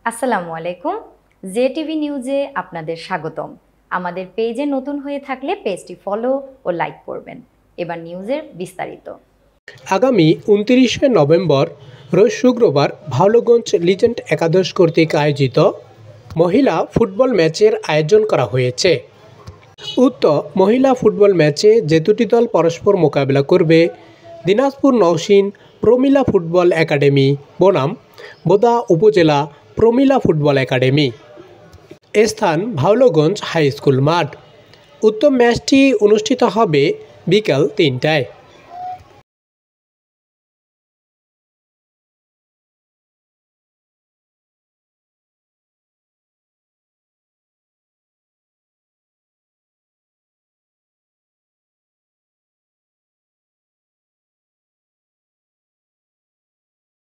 আসসালামু আলাইকুম। জেটিভি নিউজে আপনাদের স্বাগতম। আমাদের পেজে নতুন হয়ে থাকলে পেজটি ফলো ও লাইক করবেন। এবার নিউজের বিস্তারিত। আগামী 29শে নভেম্বর রোজ শুক্রবার ভাওলগঞ্জ লিজেন্ড একাদশ কর্তৃক আয়োজিত মহিলা ফুটবল ম্যাচের আয়োজন করা হয়েছে। উক্ত মহিলা ফুটবল ম্যাচে যে দুটি দল পরস্পর মোকাবেলা করবে দিনাজপুর নওশীন প্রমিলা ফুটবল একাডেমি বনাম বোদা উপজেলা প্রমিলা ফুটবল একাডেমি। স্থান ভাওলগঞ্জ হাই স্কুল মাঠ। উক্ত ম্যাচটি অনুষ্ঠিত হবে বিকাল 3টায়।